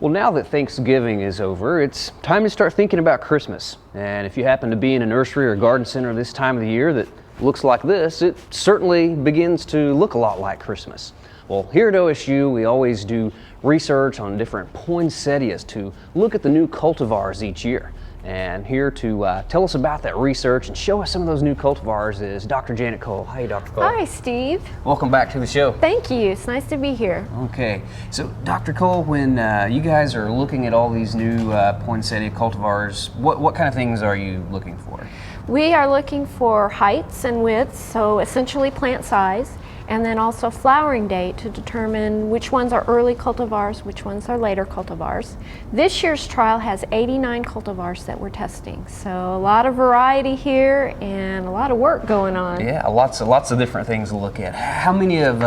Well, now that Thanksgiving is over, it's time to start thinking about Christmas. And if you happen to be in a nursery or garden center this time of the year that looks like this, it certainly begins to look a lot like Christmas. Well, here at OSU, we always do research on different poinsettias to look at the new cultivars each year. And here to tell us about that research and show us some of those new cultivars is Dr. Janet Cole. Hi, Dr. Cole. Hi, Steve. Welcome back to the show. Thank you. It's nice to be here. Okay, so Dr. Cole, when you guys are looking at all these new poinsettia cultivars, what kind of things are you looking for? We are looking for heights and widths, so essentially plant size, and then also flowering date to determine which ones are early cultivars, which ones are later cultivars. This year's trial has 89 cultivars that we're testing, so a lot of variety here and a lot of work going on. Yeah, lots of different things to look at. How many of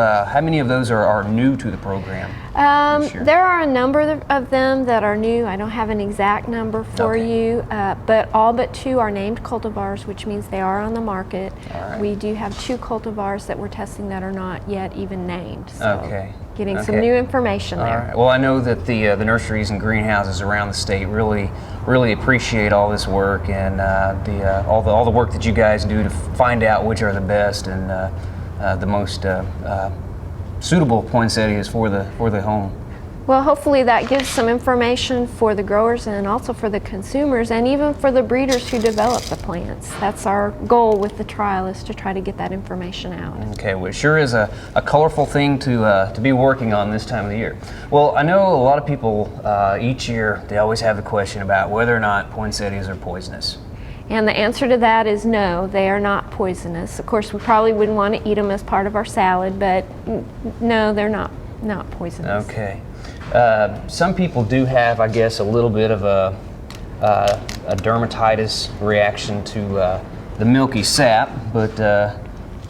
those are new to the program this year? There are a number of them that are new. I don't have an exact number for you, but all but 2 are named cultivars, which means they are on the market. All right. We do have 2 cultivars that we're testing that are not yet even named. So getting some new information there. All right. Well, I know that the nurseries and greenhouses around the state really appreciate all this work and all the work that you guys do to find out which are the best and the most suitable poinsettias for the home. Well, hopefully that gives some information for the growers and also for the consumers and even for the breeders who develop the plants. That's our goal with the trial, is to try to get that information out. Okay, well, it sure is a colorful thing to be working on this time of the year. Well, I know a lot of people each year, they always have the question about whether or not poinsettias are poisonous. And the answer to that is no, they are not poisonous. Of course, we probably wouldn't want to eat them as part of our salad, but no, they're not poisonous. Okay. Some people do have, I guess, a little bit of a dermatitis reaction to the milky sap, but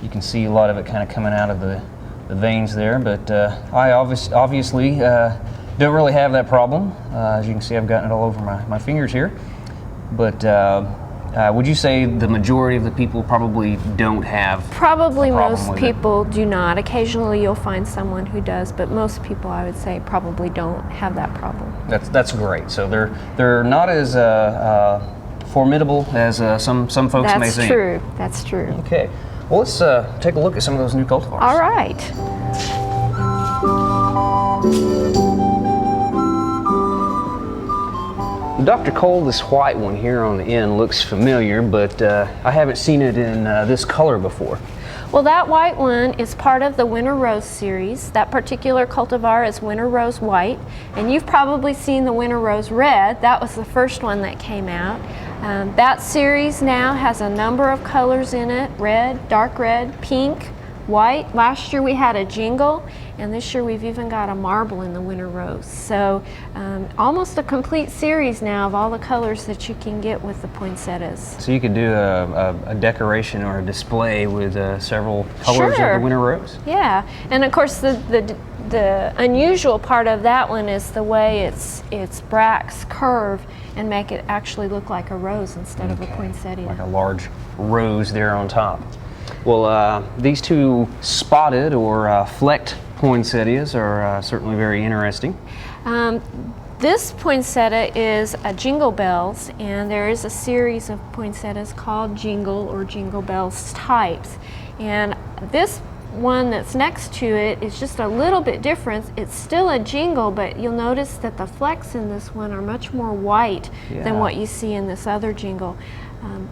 you can see a lot of it kind of coming out of the veins there. But I obviously don't really have that problem. As you can see, I've gotten it all over my fingers here. But would you say the majority of the people probably don't have? Probably most people do not. Occasionally you'll find someone who does, but most people, I would say, probably don't have that problem. That's great. So they're not as formidable as some folks may think. That's true. That's true. Okay. Well, let's take a look at some of those new cultivars. All right. Dr. Cole, this white one here on the end looks familiar, but I haven't seen it in this color before. Well, that white one is part of the Winter Rose series. That particular cultivar is Winter Rose White, and you've probably seen the Winter Rose Red. That was the first one that came out. That series now has a number of colors in it: red, dark red, pink, white. Last year we had a jingle, and this year we've even got a marble in the Winter Rose. So almost a complete series now of all the colors that you can get with the poinsettias. So you could do a decoration or a display with several colors of the Winter Rose. Yeah, and of course the unusual part of that one is the way its bracts curve and make it actually look like a rose instead of a poinsettia. Like a large rose there on top. Well, these 2 spotted or flecked poinsettias are certainly very interesting. This poinsettia is a Jingle Bells, and there is a series of poinsettias called Jingle or Jingle Bells types. And this one that's next to it is just a little bit different. It's still a jingle, but you'll notice that the flecks in this one are much more white than what you see in this other jingle.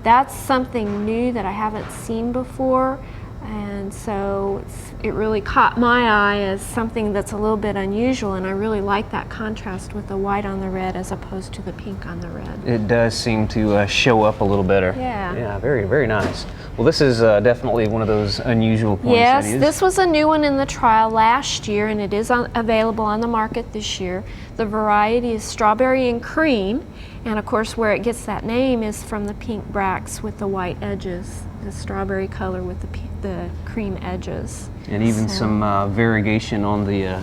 That's something new that I haven't seen before, and so it really caught my eye as something that's a little bit unusual, and I really like that contrast with the white on the red as opposed to the pink on the red. It does seem to show up a little better. Yeah. Yeah, very, very nice. Well, this is definitely one of those unusual poinsettias. Yes, this was a new one in the trial last year, and it is available on the market this year. The variety is Strawberry and Cream, and of course where it gets that name is from the pink bracts with the white edges, the strawberry color with the cream edges. And even some variegation on the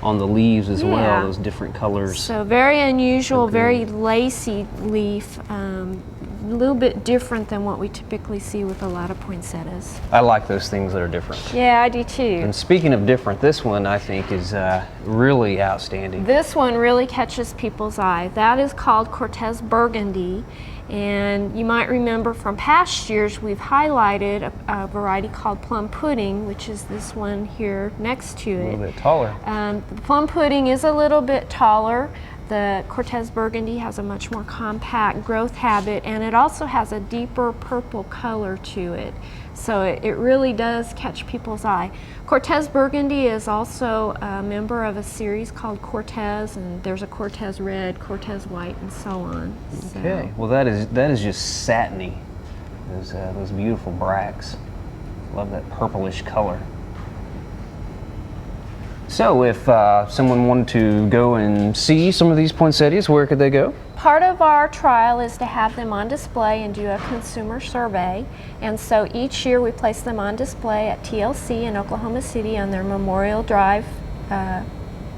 on the leaves as Yeah. well, those different colors. So very unusual, Okay. very lacy leaf, a little bit different than what we typically see with a lot of poinsettias. I like those things that are different. Yeah, I do too. And speaking of different, this one I think is really outstanding. This one really catches people's eye. That is called Cortez Burgundy. And you might remember from past years we've highlighted a variety called plum pudding, which is this one here next to A it. little bit taller. The plum pudding is a little bit taller. The Cortez Burgundy has a much more compact growth habit, and it also has a deeper purple color to it. So it really does catch people's eye. Cortez Burgundy is also a member of a series called Cortez, and there's a Cortez Red, Cortez White, and so on. So- Okay, well that is just satiny. Those beautiful bracts. Love that purplish color. So if someone wanted to go and see some of these poinsettias, where could they go? Part of our trial is to have them on display and do a consumer survey. And so each year we place them on display at TLC in Oklahoma City on their Memorial Drive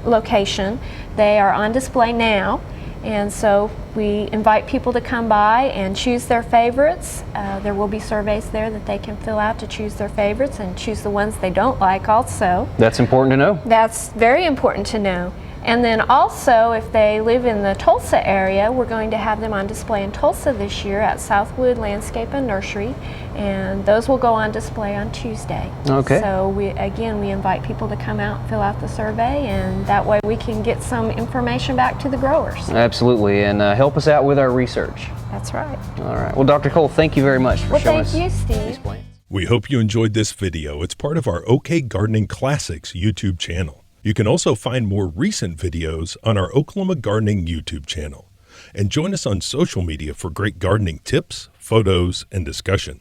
location. They are on display now. And so we invite people to come by and choose their favorites. There will be surveys there that they can fill out to choose their favorites and choose the ones they don't like also. That's important to know. That's very important to know. And then also, if they live in the Tulsa area, we're going to have them on display in Tulsa this year at Southwood Landscape and Nursery, and those will go on display on Tuesday. Okay. So we invite people to come out, fill out the survey, and that way we can get some information back to the growers. Absolutely, and help us out with our research. That's right. All right. Well, Dr. Cole, thank you very much for Well, showing thank us you, Steve. these plants. We hope you enjoyed this video. It's part of our OK Gardening Classics YouTube channel. You can also find more recent videos on our Oklahoma Gardening YouTube channel. And join us on social media for great gardening tips, photos, and discussion.